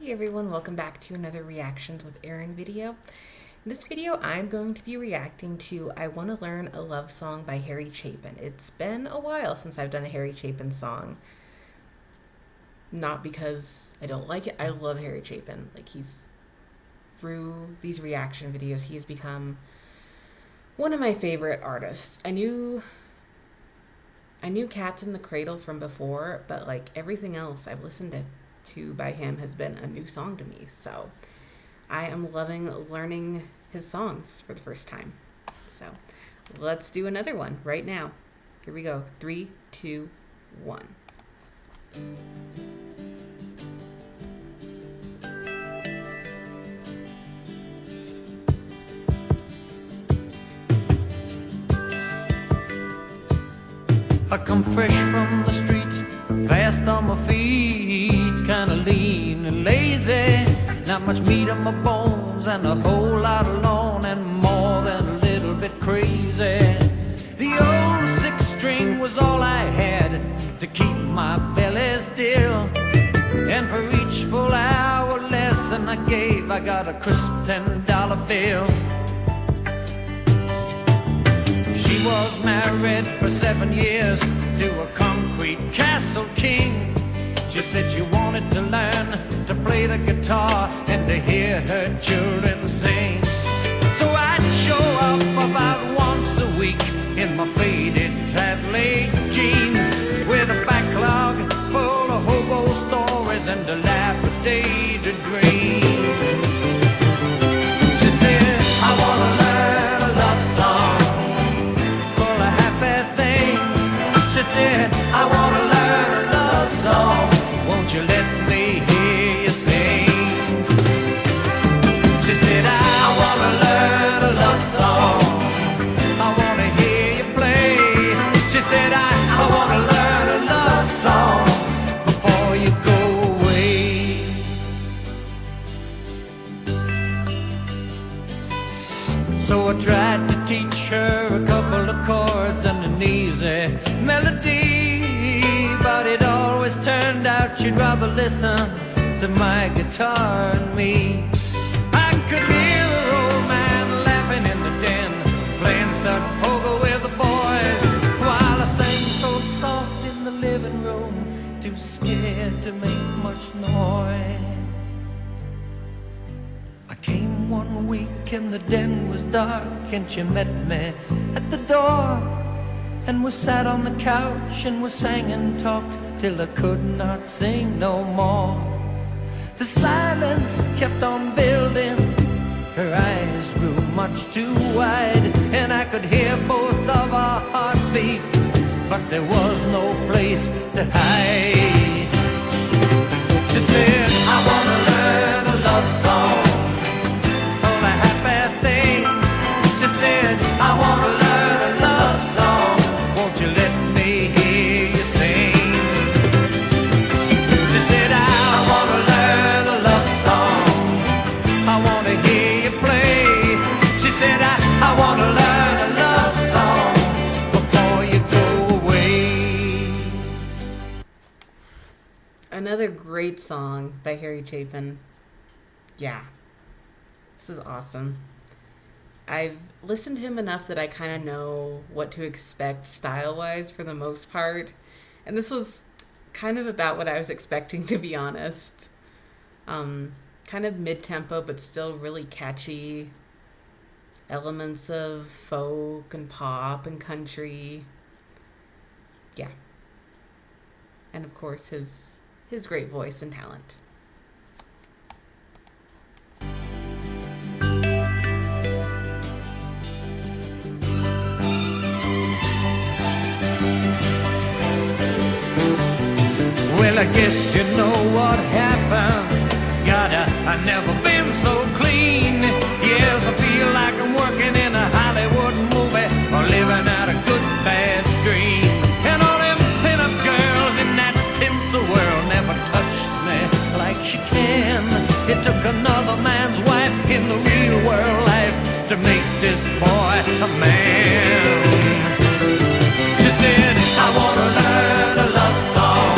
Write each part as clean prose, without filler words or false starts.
Hey everyone, welcome back to another Reactions with Erin video. In this video, I'm going to be reacting to I Want to Learn a Love Song by Harry Chapin. It's been a while since I've done a Harry Chapin song. Not because I don't like it, I love Harry Chapin. Through these reaction videos, he's become one of my favorite artists. I knew Cats in the Cradle from before, but everything else I've listened to by him has been a new song to me. So I am loving learning his songs for the first time. So let's do another one right now. Here we go. 3, 2, 1. I come fresh from the street, fast on my feet, kinda lean and lazy. Not much meat on my bones and a whole lot of lawn and more than a little bit crazy. The old 6-string was all I had to keep my belly still. And for each full hour lesson I gave, I got a crisp $10 bill. She was married for 7 years to a concrete castle king. She said she wanted to learn to play the guitar and to hear her children sing. So I'd show up about once a week in my faded tattooed jeans, with a backlog full of hobo stories and dilapidated dreams. She said, I wanna learn a love song, she said, I want to learn a love song. Won't you let me hear you sing? She said, I want to learn a love song. I want to hear you play. She said, I want to learn a love song before you go away. So I tried to teach her a couple of chords and an easy melody, but it always turned out she'd rather listen to my guitar and me. I could hear her old man laughing in the den, playing stud poker with the boys, while I sang so soft in the living room, too scared to make much noise. I came one week and the den was dark, and she met me at the door. And we sat on the couch and we sang and talked till I could not sing no more. The silence kept on building, her eyes grew much too wide, and I could hear both of our heartbeats, but there was no place to hide. She said, I wanna learn a love song full of happy things. She said, I wanna learn a love song. Won't you let me hear you sing? She said, I want to learn a love song. I want to hear you play. She said, I want to learn a love song before you go away. Another great song by Harry Chapin. Yeah, this is awesome. I've listened to him enough that I kind of know what to expect style-wise for the most part. And this was kind of about what I was expecting, to be honest. Kind of mid-tempo, but still really catchy. Elements of folk and pop and country. Yeah. And of course, his great voice and talent. Well, I guess you know what happened. God, I've never been so clean. Yes, I feel like I'm working in a Hollywood movie or living out a good bad dream. And all them pin-up girls in that tinsel world never touched me like she can. It took another man's wife in the real world life to make this boy a man. She said, I want to learn a love song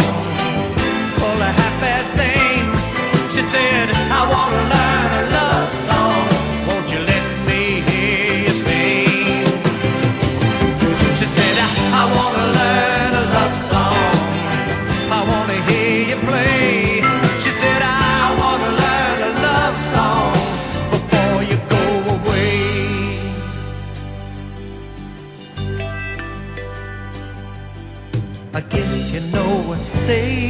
full of happy things. She said, hear you play. She said, I want to learn a love song before you go away. I guess you know what's there.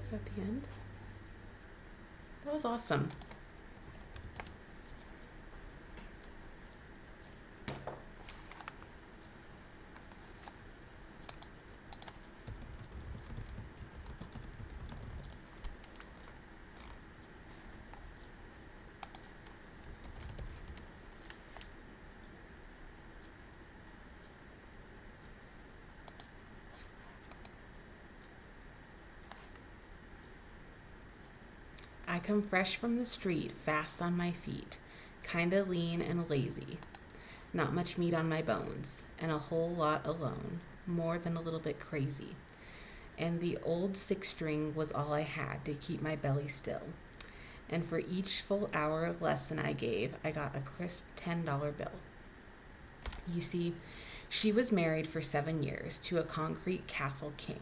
Is that the end? That was awesome. I come fresh from the street, fast on my feet, kinda lean and lazy. Not much meat on my bones, and a whole lot alone, more than a little bit crazy. And the old six string was all I had to keep my belly still. And for each full hour of lesson I gave, I got a crisp $10 bill. You see, she was married for 7 years to a concrete castle king.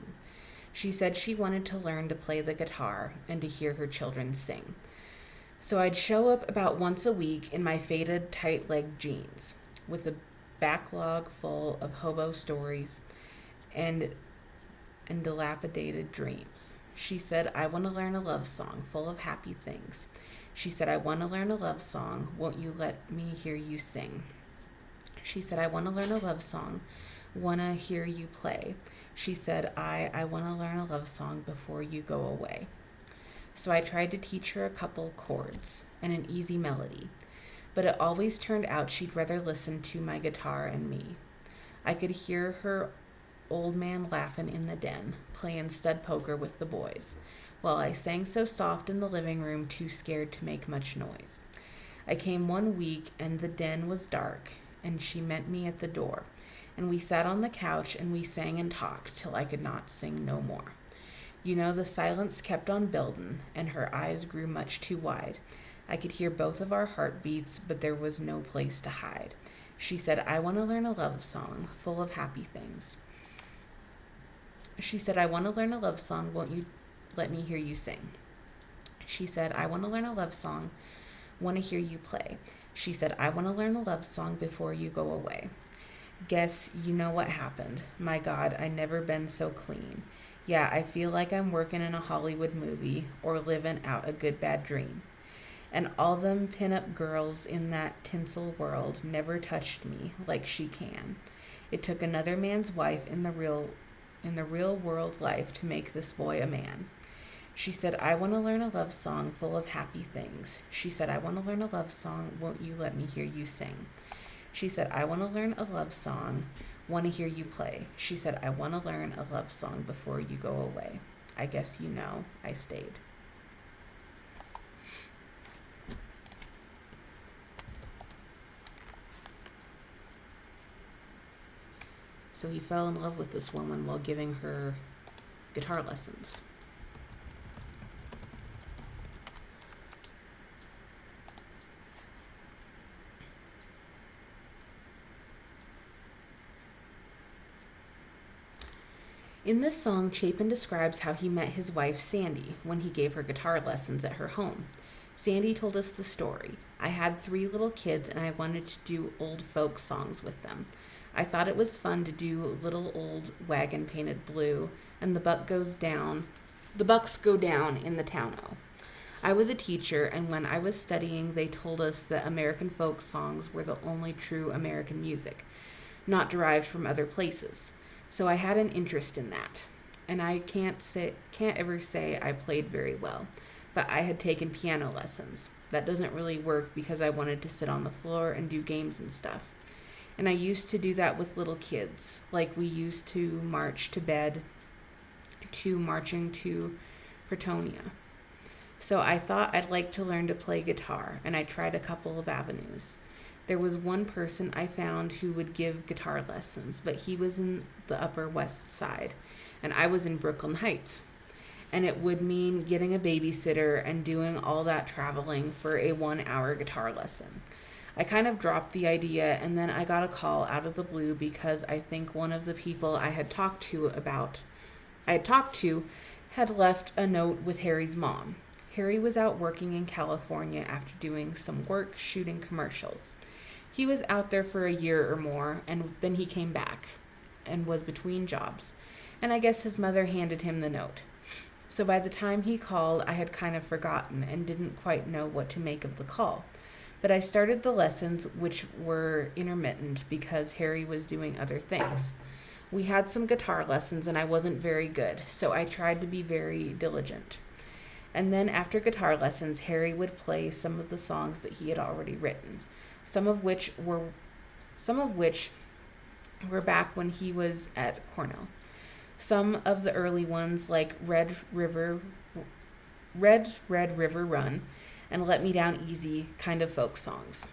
She said she wanted to learn to play the guitar and to hear her children sing. So I'd show up about once a week in my faded, tight-legged jeans, with a backlog full of hobo stories and dilapidated dreams. She said, I want to learn a love song full of happy things. She said, I want to learn a love song. Won't you let me hear you sing? She said, I want to learn a love song. Want to hear you play. She said, I want to learn a love song before you go away. So I tried to teach her a couple chords and an easy melody, but it always turned out she'd rather listen to my guitar and me. I could hear her old man laughing in the den, playing stud poker with the boys, while I sang so soft in the living room, too scared to make much noise. I came one week and the den was dark, and she met me at the door, and we sat on the couch and we sang and talked till I could not sing no more. You know, the silence kept on buildin', and her eyes grew much too wide. I could hear both of our heartbeats, but there was no place to hide. She said, I want to learn a love song full of happy things. She said, I want to learn a love song. Won't you let me hear you sing? She said, I want to learn a love song. Want to hear you play. She said, I want to learn a love song before you go away. Guess you know what happened. My God, I never been so clean. Yeah, I feel like I'm working in a Hollywood movie or living out a good bad dream. And all them pin-up girls in that tinsel world never touched me like she can. It took another man's wife in the real world life to make this boy a man. She said, I want to learn a love song full of happy things. She said, I want to learn a love song. Won't you let me hear you sing? She said, I want to learn a love song. Want to hear you play. She said, I want to learn a love song before you go away. I guess you know I stayed. So he fell in love with this woman while giving her guitar lessons. In this song, Chapin describes how he met his wife, Sandy, when he gave her guitar lessons at her home. Sandy told us the story. I had 3 little kids and I wanted to do old folk songs with them. I thought it was fun to do Little Old Wagon Painted Blue and The Bucks Go Down in the Tonneau. I was a teacher, and when I was studying, they told us that American folk songs were the only true American music, not derived from other places. So I had an interest in that, and I can't ever say I played very well, but I had taken piano lessons. That doesn't really work because I wanted to sit on the floor and do games and stuff. And I used to do that with little kids, like we used to march to bed to marching to Pretonia. So I thought I'd like to learn to play guitar, and I tried a couple of avenues. There was one person I found who would give guitar lessons, but he was in the Upper West Side, and I was in Brooklyn Heights. and it would mean getting a babysitter and doing all that traveling for a 1 hour guitar lesson. I kind of dropped the idea, and then I got a call out of the blue because I think one of the people I had talked to had left a note with Harry's mom. Harry was out working in California after doing some work shooting commercials. He was out there for a year or more, and then he came back and was between jobs. And I guess his mother handed him the note. So by the time he called, I had kind of forgotten and didn't quite know what to make of the call. But I started the lessons, which were intermittent because Harry was doing other things. We had some guitar lessons, and I wasn't very good, so I tried to be very diligent. And then after guitar lessons, Harry would play some of the songs that he had already written, some of which were back when he was at Cornell. Some of the early ones like Red River Run and Let Me Down Easy kind of folk songs.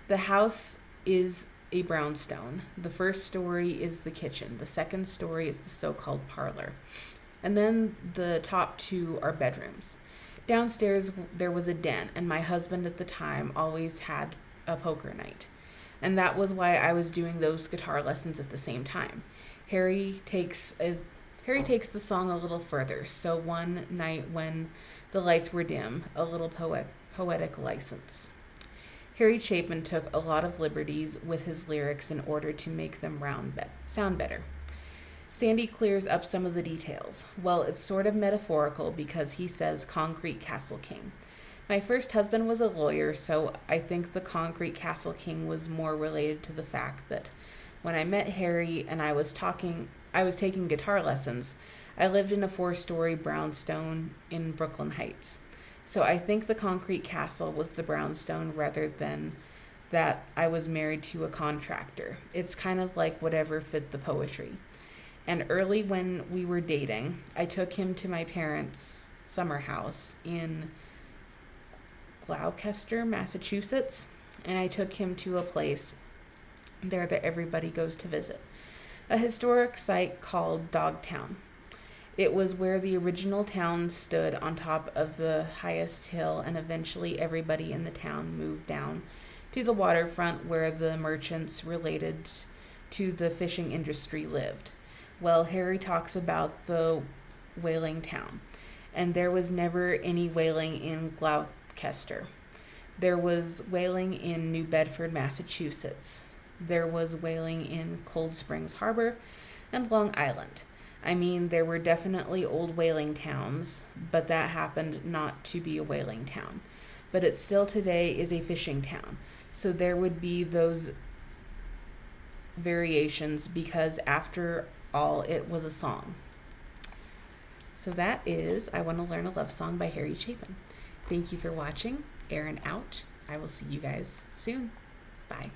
The house is a brownstone. The first story is the kitchen. The second story is the so-called parlor. And then the top two are bedrooms. Downstairs there was a den, and my husband at the time always had a poker night. And that was why I was doing those guitar lessons at the same time. Harry takes the song a little further. So one night when the lights were dim, a little poetic license. Harry Chapin took a lot of liberties with his lyrics in order to make them sound better. Sandy clears up some of the details. Well, it's sort of metaphorical because he says Concrete Castle King. My first husband was a lawyer, so I think the Concrete Castle King was more related to the fact that when I met Harry and I was taking guitar lessons, I lived in a 4-story brownstone in Brooklyn Heights. So I think the concrete castle was the brownstone rather than that I was married to a contractor. It's kind of like whatever fit the poetry. And early when we were dating, I took him to my parents' summer house in Gloucester, Massachusetts, and I took him to a place there that everybody goes to visit, a historic site called Dogtown. It was where the original town stood on top of the highest hill, and eventually everybody in the town moved down to the waterfront where the merchants related to the fishing industry lived. Well, Harry talks about the whaling town, and there was never any whaling in Gloucester. There was whaling in New Bedford, Massachusetts. There was whaling in Cold Springs Harbor and Long Island. I mean, there were definitely old whaling towns, but that happened not to be a whaling town. But it still today is a fishing town. So there would be those variations because after all, it was a song. So that is I Want to Learn a Love Song by Harry Chapin. Thank you for watching. Aaron out. I will see you guys soon. Bye.